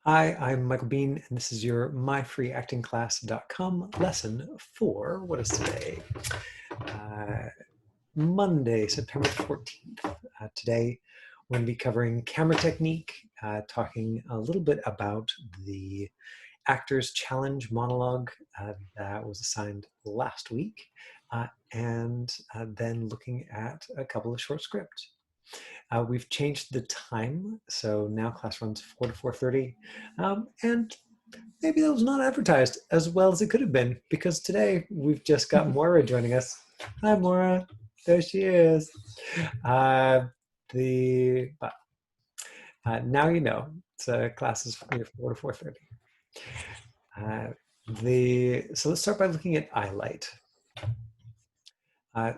Hi, I'm Michael Bean, and this is your myfreeactingclass.com lesson for what is today? Uh, Monday, September 14th. Today, we're going to be covering camera technique, talking a little bit about the Actors Challenge monologue that was assigned last week, and then looking at a couple of short scripts. We've changed the time, so now class runs 4 to 4:30, and maybe that was not advertised as well as it could have been because today we've just got Moira joining us. Hi, Moira. There she is. Uh, but now you know. So class is 4 to 4:30. So let's start by looking at Eyelight.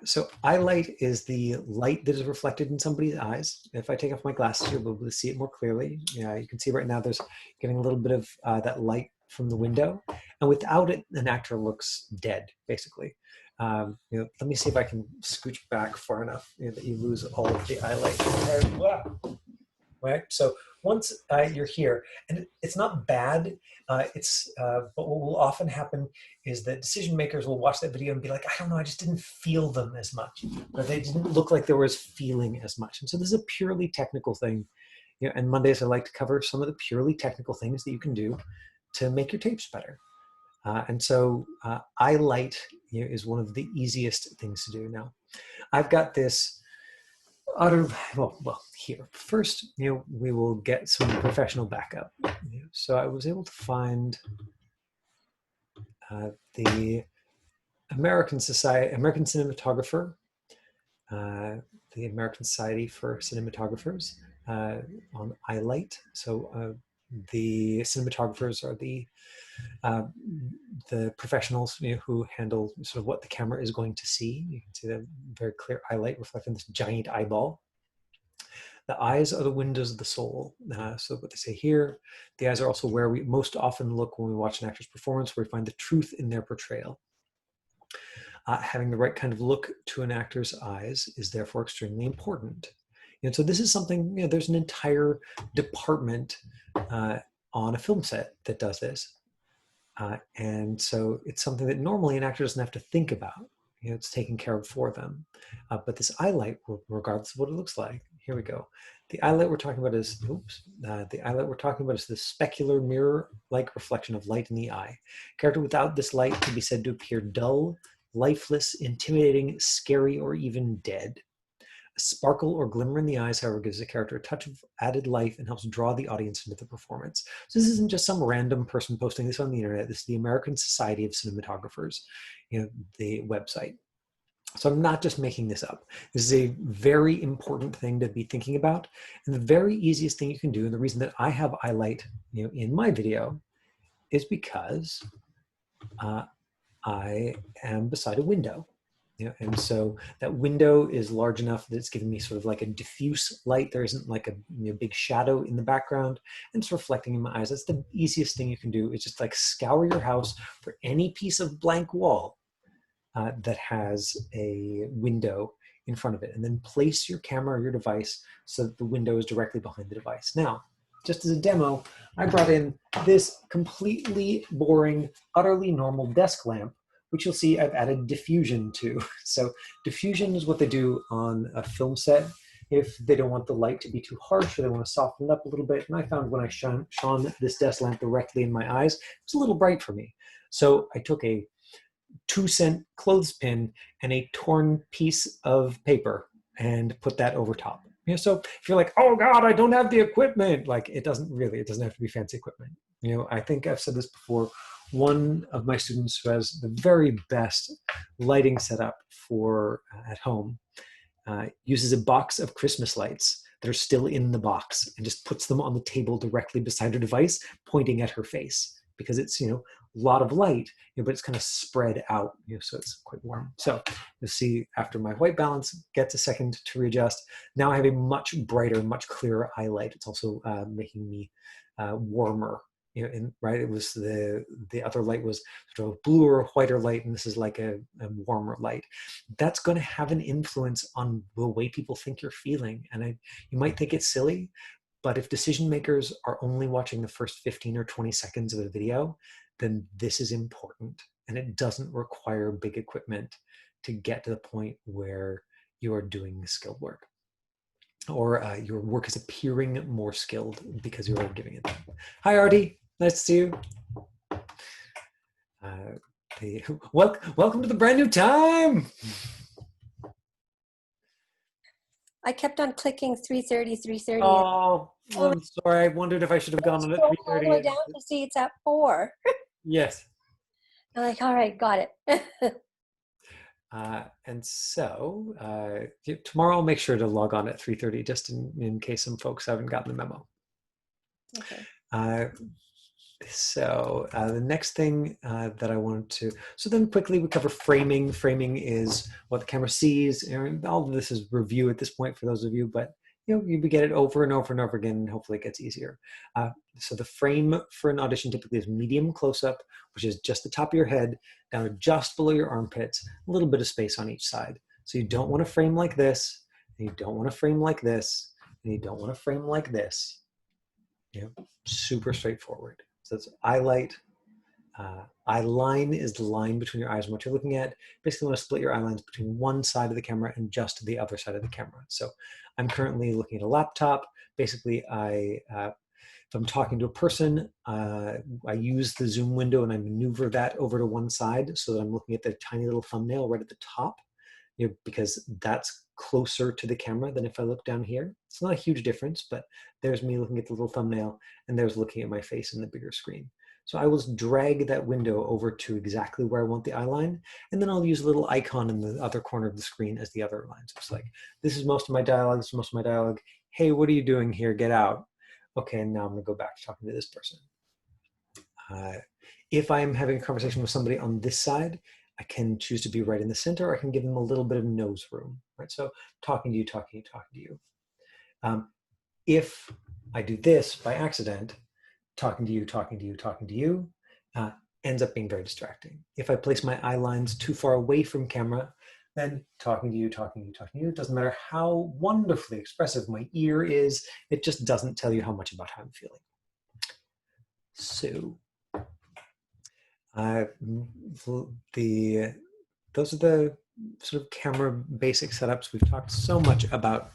So eyelight is the light that is reflected in somebody's eyes. If I take off my glasses, you'll be able to see it more clearly. Yeah, you can see right now there's getting a little bit of that light from the window. And without it, an actor looks dead, basically. Let me see if I can scooch back far enough that you lose all of the eyelight. Right? So once you're here, and it's not bad, but what will often happen is that decision makers will watch that video and be like, I don't know, I just didn't feel them as much, or they didn't look like there was feeling as much. And so this is a purely technical thing. And Mondays I like to cover some of the purely technical things that you can do to make your tapes better. And so Eyelight is one of the easiest things to do. Now, I've got this here first, we will get some professional backup. So I was able to find the American Cinematographer, the American Society for Cinematographers, on Eyelight. So the cinematographers are the professionals who handle sort of what the camera is going to see. You can see the very clear eyelight reflecting this giant eyeball. The eyes are the windows of the soul. So what they say here, the eyes are also where we most often look when we watch an actor's performance, where we find the truth in their portrayal. Having the right kind of look to an actor's eyes is therefore extremely important. And so this is something, there's an entire department on a film set that does this. And so it's something that normally an actor doesn't have to think about. It's taken care of for them. But this eyelight, regardless of what it looks like, here we go. The eyelight we're talking about is, the eyelight we're talking about is the specular mirror-like reflection of light in the eye. A character without this light can be said to appear dull, lifeless, intimidating, scary, or even dead. A sparkle or glimmer in the eyes, however, gives the character a touch of added life and helps draw the audience into the performance. So this isn't just some random person posting this on the internet. This is the American Society of Cinematographers, the website. So I'm not just making this up. This is a very important thing to be thinking about. And the very easiest thing you can do, and the reason that I have Eyelight in my video, is because I am beside a window. And so that window is large enough that it's giving me sort of like a diffuse light. There isn't like a big shadow in the background, and it's reflecting in my eyes. That's the easiest thing you can do, is just like scour your house for any piece of blank wall that has a window in front of it, and then place your camera or your device so that the window is directly behind the device. Now, just as a demo, I brought in this completely boring, utterly normal desk lamp, which you'll see I've added diffusion to. So diffusion is what they do on a film set if they don't want the light to be too harsh or they want to soften it up a little bit. And I found when I shone this desk lamp directly in my eyes, it was a little bright for me. So I took a 2-cent clothespin and a torn piece of paper and put that over top. So if you're like, oh God, I don't have the equipment, like it doesn't have to be fancy equipment. I think I've said this before. One of my students who has the very best lighting setup for at home uses a box of Christmas lights that are still in the box and just puts them on the table directly beside her device, pointing at her face, because it's a lot of light, but it's kind of spread out, so it's quite warm. So you'll see after my white balance gets a second to readjust. Now I have a much brighter, much clearer highlight. It's also making me warmer. Right, it was the other light was sort of a bluer, whiter light, and this is like a warmer light. That's going to have an influence on the way people think you're feeling, and you might think it's silly, But if decision makers are only watching the first 15 or 20 seconds of a video, then this is important. And it doesn't require big equipment to get to the point where you are doing skilled work, or your work is appearing more skilled because you're giving it time. Hi, Artie. Nice to see you. Welcome to the brand new time. I kept on clicking 3:30, 3:30. Oh, I'm sorry. I wondered if I should have gone on at 3:30. All the way down to see it's at 4. Yes. I'm like, all right, got it. And so tomorrow I'll make sure to log on at 3:30 just in case some folks haven't gotten the memo. Okay. So the next thing that I wanted to, so then quickly we cover framing. Framing is what the camera sees, and all of this is review at this point for those of you, but you get it over and over and over again, and hopefully it gets easier. So the frame for an audition typically is medium close-up, which is just the top of your head, down to just below your armpits, a little bit of space on each side. So you don't want to frame like this, and you don't want to frame like this, and you don't want to frame like this. Super straightforward. So it's eyelight. Eye line is the line between your eyes and what you're looking at. Basically, you want to split your eye lines between one side of the camera and just the other side of the camera. So I'm currently looking at a laptop. Basically, if I'm talking to a person, I use the zoom window and I maneuver that over to one side so that I'm looking at the tiny little thumbnail right at the top, because that's closer to the camera than if I look down here. It's not a huge difference, but there's me looking at the little thumbnail and there's looking at my face in the bigger screen. So I will drag that window over to exactly where I want the eye line, and then I'll use a little icon in the other corner of the screen as the other line. So it's like, this is most of my dialogue, this is most of my dialogue. Hey, what are you doing here? Get out. Okay, and now I'm gonna go back to talking to this person. If I'm having a conversation with somebody on this side, I can choose to be right in the center, or I can give them a little bit of nose room, right? So talking to you, talking to you. If I do this by accident, talking to you, ends up being very distracting. If I place my eye lines too far away from camera, then talking to you, it doesn't matter how wonderfully expressive my ear is, it just doesn't tell you how much about how I'm feeling. So, those are the sort of camera basic setups. We've talked so much about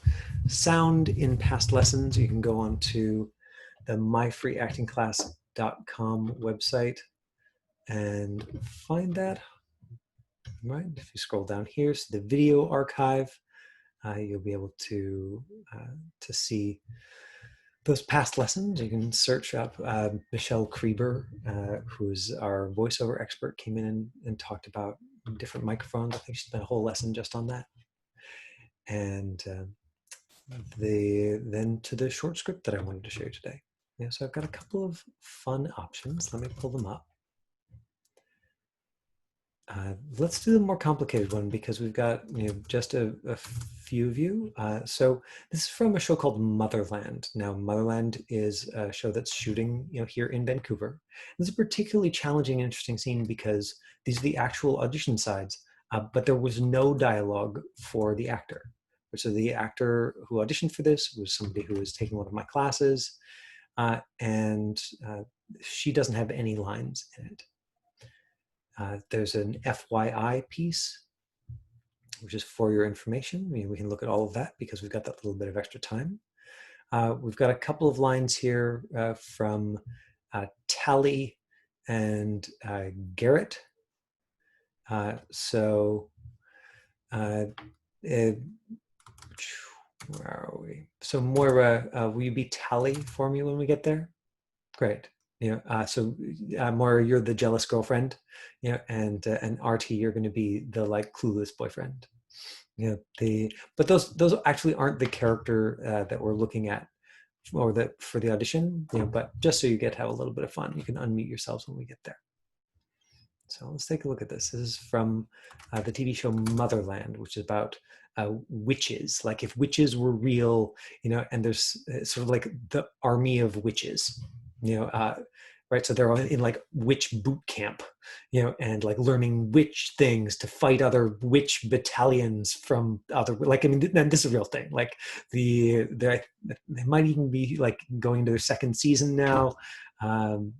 sound in past lessons. You can go on to the myfreeactingclass.com website and find that. Right, if you scroll down here, so the video archive, you'll be able to see those past lessons. You can search up Michelle Krieber, who's our voiceover expert, came in and talked about different microphones. I think she spent a whole lesson just on that. And then to the short script that I wanted to show you today. So I've got a couple of fun options. Let me pull them up. Let's do the more complicated one because we've got just a few of you. So this is from a show called Motherland. Now, Motherland is a show that's shooting here in Vancouver. This is a particularly challenging and interesting scene because these are the actual audition sides, but there was no dialogue for the actor. So the actor who auditioned for this was somebody who was taking one of my classes, and she doesn't have any lines in it. There's an FYI piece, which is for your information. We can look at all of that because we've got that little bit of extra time. We've got a couple of lines here from Tally and Garrett. Where are we? So Moira, will you be Tally for me when we get there? Great. So Moira, you're the jealous girlfriend, and RT, you're going to be the clueless boyfriend. But those actually aren't the character that we're looking at, or that for the audition. But just so you get to have a little bit of fun, you can unmute yourselves when we get there. So let's take a look at this. This is from the TV show Motherland, which is about witches. Like if witches were real, and there's sort of like the army of witches. right? So they're in like witch boot camp, and like learning witch things to fight other witch battalions from other, like, I mean, and this is a real thing. Like they might even be like going to their second season now. I'm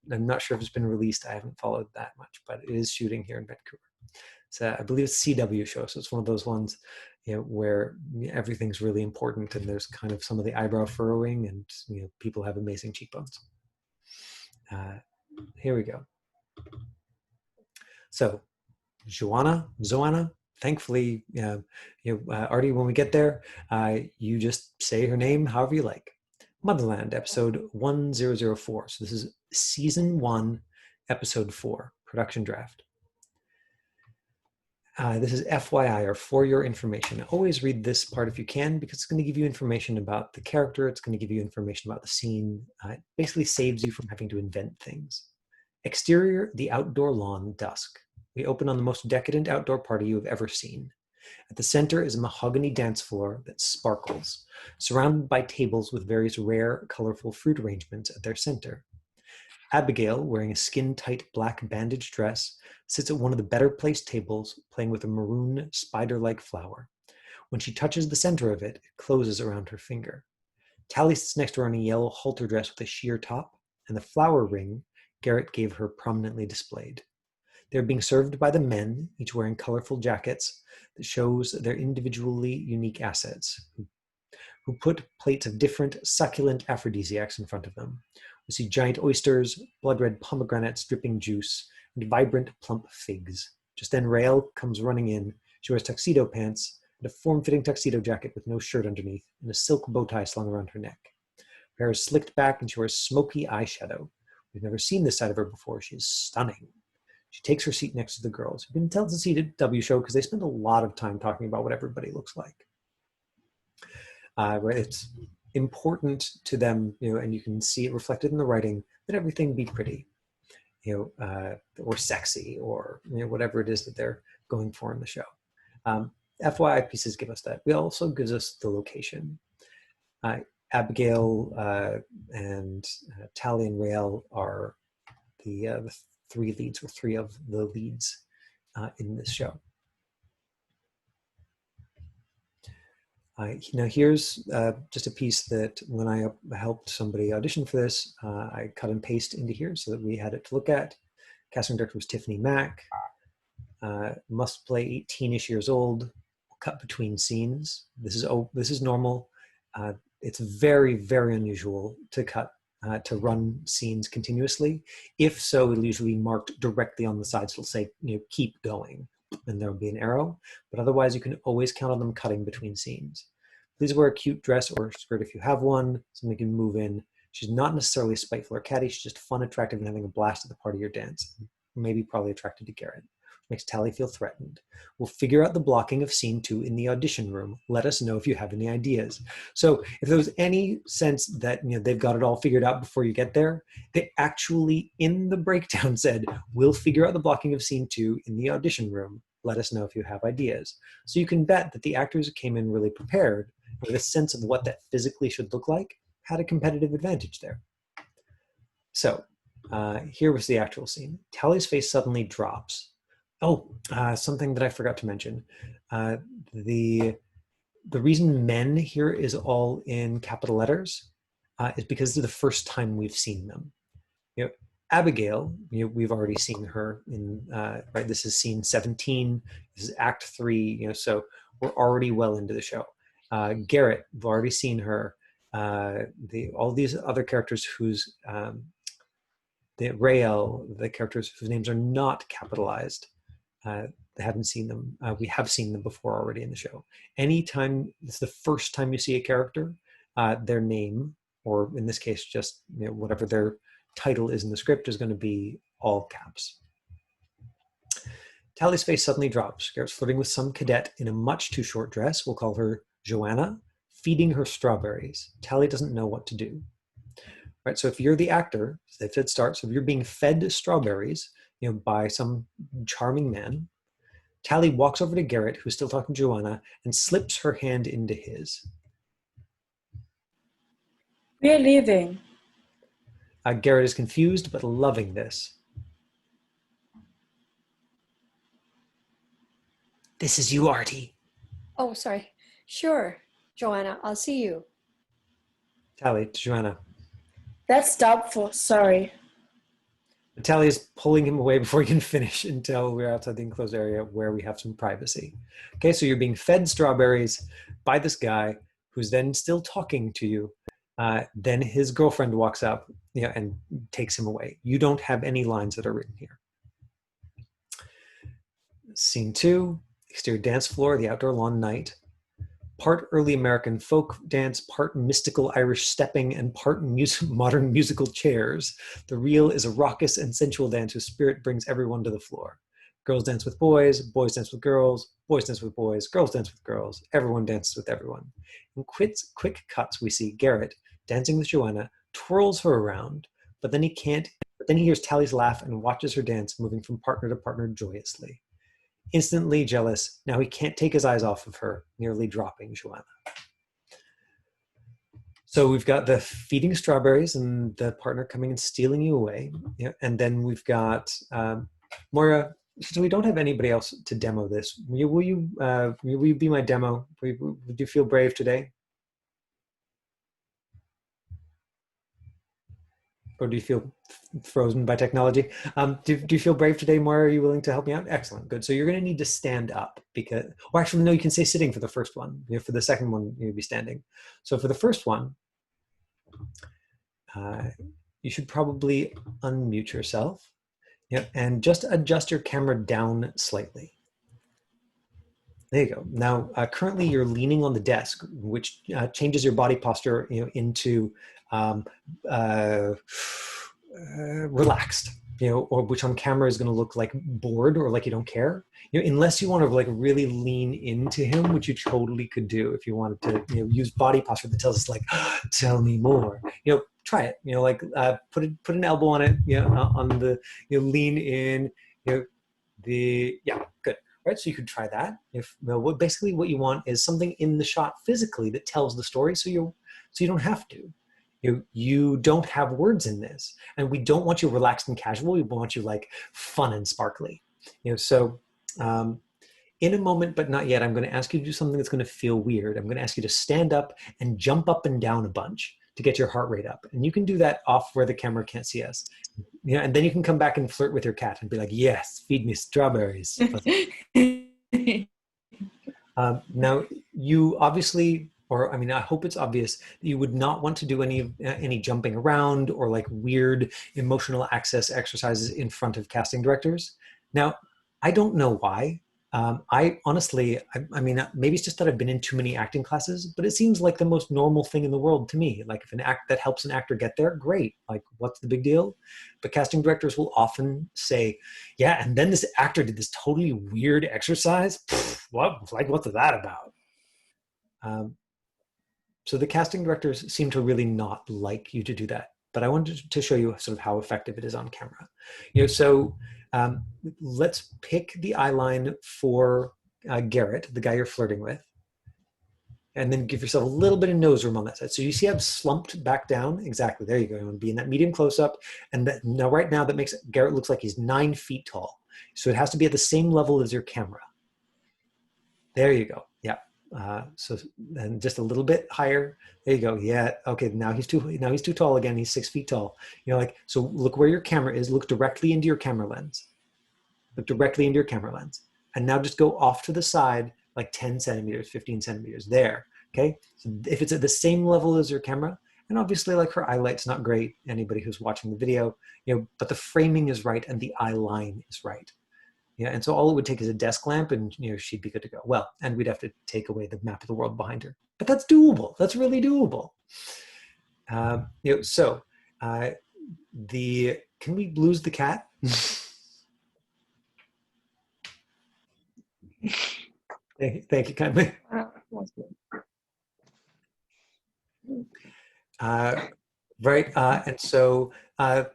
not sure if it's been released. I haven't followed that much, but it is shooting here in Vancouver. So I believe it's a CW show, so it's one of those ones, where everything's really important, and there's kind of some of the eyebrow furrowing, and people have amazing cheekbones. Here we go. So, Zoanna. Thankfully, Artie, when we get there, you just say her name however you like. Motherland, episode 1004. So this is season 1, episode 4, production draft. This is FYI, or for your information. Always read this part if you can, because it's going to give you information about the character. It's going to give you information about the scene. It basically saves you from having to invent things. Exterior, the outdoor lawn, dusk. We open on the most decadent outdoor party you have ever seen. At the center is a mahogany dance floor that sparkles, surrounded by tables with various rare, colorful fruit arrangements at their center. Abigail, wearing a skin-tight black bandage dress, sits at one of the better placed tables, playing with a maroon spider-like flower. When she touches the center of it, it closes around her finger. Tally sits next to her in a yellow halter dress with a sheer top, and the flower ring Garrett gave her prominently displayed. They're being served by the men, each wearing colorful jackets that shows their individually unique assets, who put plates of different succulent aphrodisiacs in front of them. We see giant oysters, blood-red pomegranates dripping juice, and vibrant, plump figs. Just then Rael comes running in. She wears tuxedo pants and a form-fitting tuxedo jacket with no shirt underneath, and a silk bow tie slung around her neck. Her hair is slicked back, and she wears smoky eyeshadow. We've never seen this side of her before. She is stunning. She takes her seat next to the girls. You can tell it's a CW show because they spend a lot of time talking about what everybody looks like. Right? It's important to them, and you can see it reflected in the writing, that everything be pretty, or sexy, or whatever it is that they're going for in the show. FYI pieces give us that. It also gives us the location. Abigail and Tally and Rael are the three leads, or three of the leads in this show. Now here's just a piece that when I helped somebody audition for this, I cut and paste into here so that we had it to look at. Casting director was Tiffany Mack. Must play 18-ish years old. Cut between scenes. This is normal. It's very, very unusual to run scenes continuously. If so, it'll usually be marked directly on the sides. It'll say, keep going, and there'll be an arrow. But otherwise, you can always count on them cutting between scenes. Please wear a cute dress or skirt if you have one, something you can move in. She's not necessarily spiteful or catty. She's just fun, attractive, and having a blast at the party or dance. Maybe probably attracted to Garrett. Makes Tally feel threatened. We'll figure out the blocking of scene 2 in the audition room. Let us know if you have any ideas. So if there was any sense that they've got it all figured out before you get there, they actually in the breakdown said, we'll figure out the blocking of scene 2 in the audition room. Let us know if you have ideas. So you can bet that the actors who came in really prepared with a sense of what that physically should look like had a competitive advantage there. So here was the actual scene. Tally's face suddenly drops. Something that I forgot to mention. The reason men here is all in capital letters is because this is the first time we've seen them. Abigail, we've already seen her in, right, this is scene 17, this is act 3, so we're already well into the show. Garrett, we've already seen her. All these other characters whose, Rael, the characters whose names are not capitalized, they haven't seen them. We have seen them before already in the show. Anytime it's the first time you see a character, their name, or in this case, just whatever their title is in the script, is going to be all caps. Tally's face suddenly drops. Garrett's flirting with some cadet in a much too short dress. We'll call her Joanna, feeding her strawberries. Tally doesn't know what to do. Right, so if you're the actor, they said start, so if you're being fed strawberries, by some charming man, Tally walks over to Garrett, who's still talking to Joanna, and slips her hand into his. We're leaving. Garrett is confused, but loving this. This is you, Artie. Oh, sorry. Sure, Joanna, I'll see you. Tally to Joanna. That's doubtful. Sorry. Natalia is pulling him away before he can finish until we're outside the enclosed area where we have some privacy. Okay, so you're being fed strawberries by this guy who's then still talking to you. Then his girlfriend walks up, and takes him away. You don't have any lines that are written here. Scene 2, exterior dance floor, the outdoor lawn night. Part early American folk dance, part mystical Irish stepping, and part modern musical chairs. The reel is a raucous and sensual dance whose spirit brings everyone to the floor. Girls dance with boys dance with girls dance with boys, girls dance with girls. Everyone dances with everyone. In quick cuts, we see Garrett dancing with Joanna, twirls her around, but then he hears Tally's laugh and watches her dance, moving from partner to partner joyously. Instantly jealous, now he can't take his eyes off of her, nearly dropping Joanna. So we've got the feeding strawberries and the partner coming and stealing you away. And then we've got Moira. So we don't have anybody else to demo this. Will you be my demo? Would you feel brave today? Or do you feel frozen by technology? Do you feel brave today, Moira? Are you willing to help me out? Excellent, good. So you're going to need to stand up because, or actually, no, you can stay sitting for the first one. For the second one, you'll be standing. So for the first one, you should probably unmute yourself, and just adjust your camera down slightly. There you go. Now, currently you're leaning on the desk, which changes your body posture, into relaxed, or which on camera is going to look like bored or like you don't care. Unless you want to like really lean into him, which you totally could do if you wanted to, use body posture that tells us like, tell me more. Try it. Like put an elbow on it. On the lean in. Good. Right, so you could try that. Basically what you want is something in the shot physically that tells the story, so you don't have to. You don't have words in this, and we don't want you relaxed and casual. We want you like fun and sparkly. So in a moment, but not yet, I'm going to ask you to do something that's going to feel weird. I'm going to ask you to stand up and jump up and down a bunch to get your heart rate up, and you can do that off where the camera can't see us. And then you can come back and flirt with your cat and be like, yes, feed me strawberries. Now, you obviously, I hope it's obvious that you would not want to do any jumping around or like weird emotional access exercises in front of casting directors. Now, I don't know why. I honestly, maybe it's just that I've been in too many acting classes, but it seems like the most normal thing in the world to me. Like if an act that helps an actor get there, great. Like what's the big deal? But casting directors will often say, yeah, and then this actor did this totally weird exercise. What's that about? So the casting directors seem to really not like you to do that. But I wanted to show you sort of how effective it is on camera. So let's pick the eye line for Garrett, the guy you're flirting with, and then give yourself a little bit of nose room on that side. So you see I've slumped back down? Exactly, there you go. You want to be in that medium close-up. And right now that makes Garrett looks like he's 9 feet tall. So it has to be at the same level as your camera. There you go, yeah. So then just a little bit higher. There you go. Yeah. Okay. Now he's too tall again. He's 6 feet tall. So look where your camera is. Look directly into your camera lens. Look directly into your camera lens. And now just go off to the side, like 10 centimeters, 15 centimeters there. Okay. So if it's at the same level as your camera, and obviously like her eyelight's not great, anybody who's watching the video, but the framing is right and the eye line is right. Yeah, and so all it would take is a desk lamp and she'd be good to go. Well, and we'd have to take away the map of the world behind her. But that's doable. That's really doable. Can we lose the cat? Thank you kindly. right? And so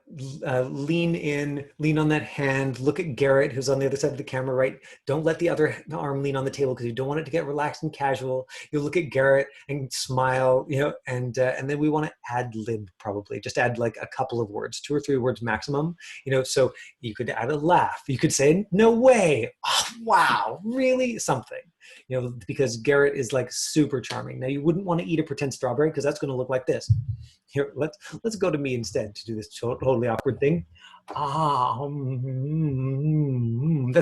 lean in, lean on that hand, look at Garrett, who's on the other side of the camera, right? Don't let the other arm lean on the table because you don't want it to get relaxed and casual. You look at Garrett and smile, and then we want to ad lib probably, just add like a couple of words, 2 or 3 words maximum, so you could add a laugh. You could say, no way, oh, wow, really, something. Because Garrett is like super charming. Now you wouldn't want to eat a pretend strawberry because that's going to look like this. Here, let's go to me instead to do this totally awkward thing. That's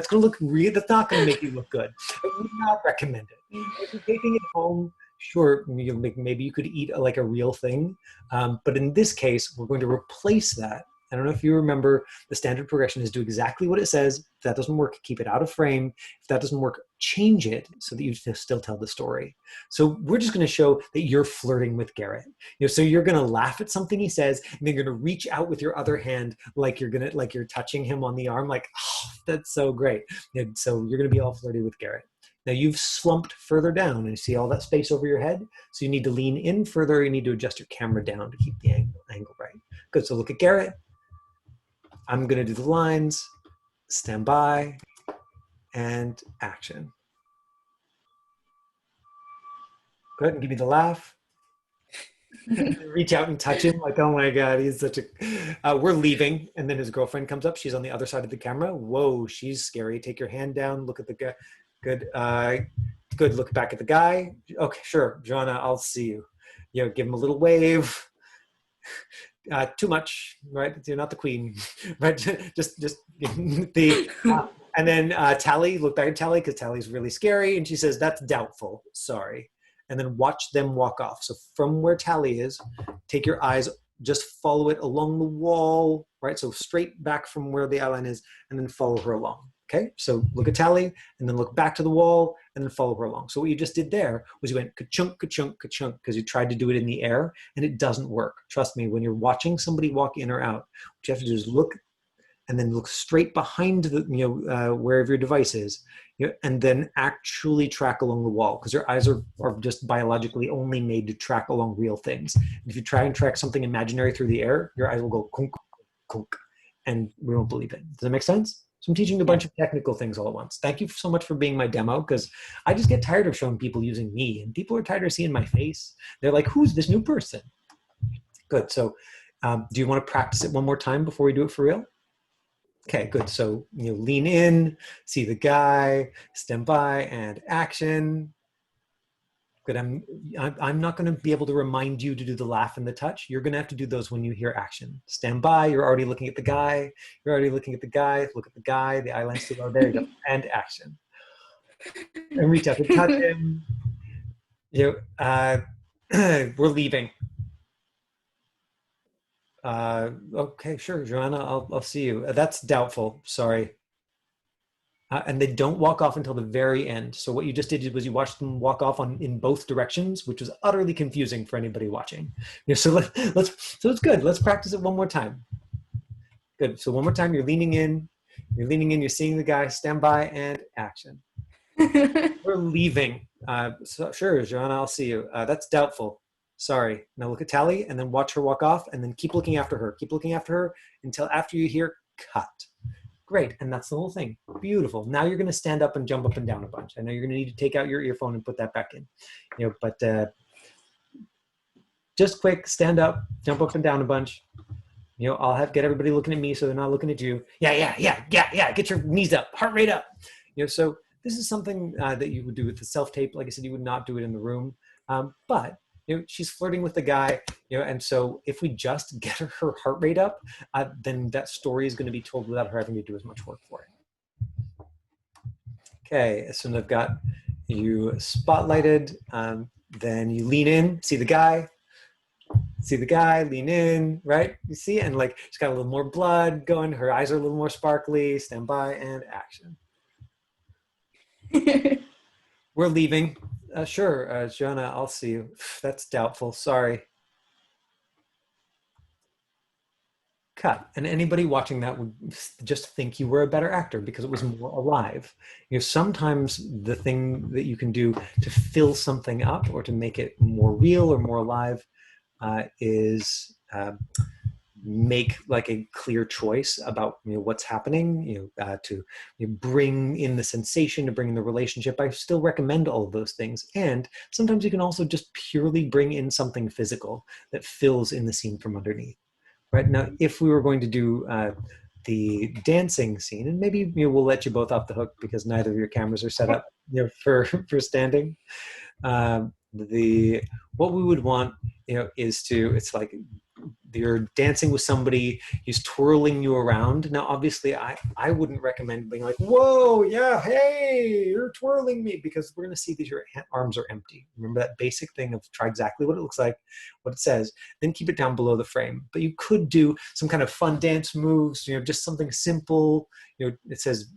going to look real. That's not going to make you look good. I would not recommend it. If you're taking it home, sure, maybe you could eat like a real thing. But in this case, we're going to replace that. I don't know if you remember, the standard progression is do exactly what it says. If that doesn't work, keep it out of frame. If that doesn't work, change it so that you still tell the story. So we're just going to show that you're flirting with Garrett. So you're going to laugh at something he says, and then you're going to reach out with your other hand like you're touching him on the arm, like, oh, that's so great. So you're going to be all flirty with Garrett. Now you've slumped further down and you see all that space over your head. So you need to lean in further. You need to adjust your camera down to keep the angle right. Good. So look at Garrett. I'm going to do the lines, stand by, and action. Go ahead and give me the laugh. Reach out and touch him like, oh my God, he's such a... we're leaving, and then his girlfriend comes up. She's on the other side of the camera. Whoa, she's scary. Take your hand down. Look at the guy. Good. Good. Look back at the guy. Okay, sure. Joanna, I'll see you. Give him a little wave. Too much, right? You're not the queen, right? just the and then Tally, look back at Tally because Tally's really scary, and she says, "That's doubtful. Sorry." And then watch them walk off. So from where Tally is, take your eyes, just follow it along the wall, right? So straight back from where the outline is, and then follow her along. Okay, so look at Tally, and then look back to the wall, and then follow her along. So what you just did there was you went ka-chunk, ka-chunk, ka-chunk, because you tried to do it in the air, and it doesn't work. Trust me, when you're watching somebody walk in or out, what you have to do is look, and then look straight behind the, wherever your device is, and then actually track along the wall, because your eyes are just biologically only made to track along real things. If you try and track something imaginary through the air, your eyes will go kunk, kunk, and we won't believe it. Does that make sense? So I'm teaching a bunch of technical things all at once. Thank you so much for being my demo, because I just get tired of showing people using me, and people are tired of seeing my face. They're like, who's this new person? Good. So do you want to practice it one more time before we do it for real? Okay, good. So lean in, see the guy, stand by, and action. Good. I'm not going to be able to remind you to do the laugh and the touch. You're going to have to do those when you hear action. Stand by. You're already looking at the guy. You're already looking at the guy. Look at the guy. The eyeline's still out. There you go. And action. And reach out to touch him. We're leaving. Okay, sure, Joanna. I'll see you. That's doubtful. Sorry. And they don't walk off until the very end. So what you just did was you watched them walk off in both directions, which was utterly confusing for anybody watching. So it's good. Let's practice it one more time. Good. So one more time, you're leaning in, you're seeing the guy, stand by, and action. We're leaving. So sure, Joanna, I'll see you. That's doubtful. Sorry. Now look at Tally and then watch her walk off, and then keep looking after her. Keep looking after her until after you hear cut. Great, and that's the whole thing. Beautiful. Now you're going to stand up and jump up and down a bunch. I know you're going to need to take out your earphone and put that back in. But just quick, stand up, jump up and down a bunch. I'll get everybody looking at me so they're not looking at you. Yeah. Get your knees up, heart rate up. So this is something that you would do with the self-tape. Like I said, you would not do it in the room. But she's flirting with the guy, and so if we just get her heart rate up, then that story is going to be told without her having to do as much work for it. Okay, so I've got you spotlighted, then you lean in, see the guy, lean in, right? You see, and like she's got a little more blood going, her eyes are a little more sparkly, stand by, and action. We're leaving. Sure, Joanna, I'll see you. That's doubtful. Sorry. Cut. And anybody watching that would just think you were a better actor because it was more alive. Sometimes the thing that you can do to fill something up or to make it more real or more alive is make like a clear choice about what's happening, to bring in the sensation, to bring in the relationship. I still recommend all of those things. And sometimes you can also just purely bring in something physical that fills in the scene from underneath. Right now, if we were going to do the dancing scene, and maybe we'll let you both off the hook because neither of your cameras are set up for standing. What we would want is it's like you're dancing with somebody, he's twirling you around. Now obviously I wouldn't recommend being like, whoa, yeah, hey, you're twirling me, because we're going to see that your arms are empty. Remember that basic thing of try exactly what it looks like, what it says, then keep it down below the frame. But you could do some kind of fun dance moves, just something simple. It says,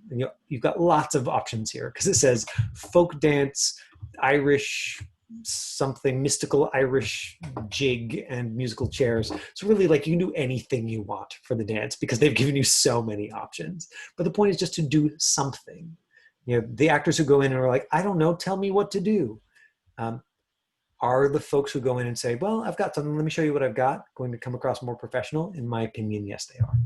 you've got lots of options here because it says folk dance, Irish, something mystical Irish jig, and musical chairs. So really, like, you can do anything you want for the dance because they've given you so many options. But the point is just to do something. The actors who go in and are like, I don't know, tell me what to do, are the folks who go in and say, well, I've got something, let me show you what I've got, going to come across more professional? In my opinion, yes, they are.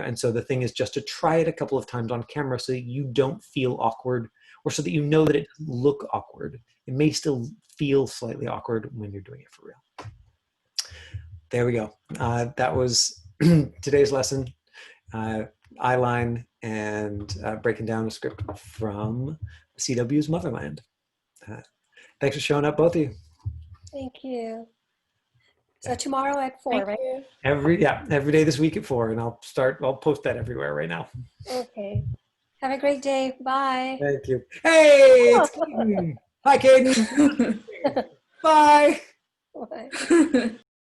And so the thing is just to try it a couple of times on camera so that you don't feel awkward, or so that you know that it doesn't look awkward. It may still feel slightly awkward when you're doing it for real. There we go. That was today's lesson, Eyeline, and breaking down a script from CW's Motherland. Thanks for showing up, both of you. Thank you. So tomorrow at 4, Thank right? you. Every day this week at 4, and I'll post that everywhere right now. Okay. Have a great day. Bye. Thank you. Hey, it's Caden. Hi, Caden. Bye. Bye.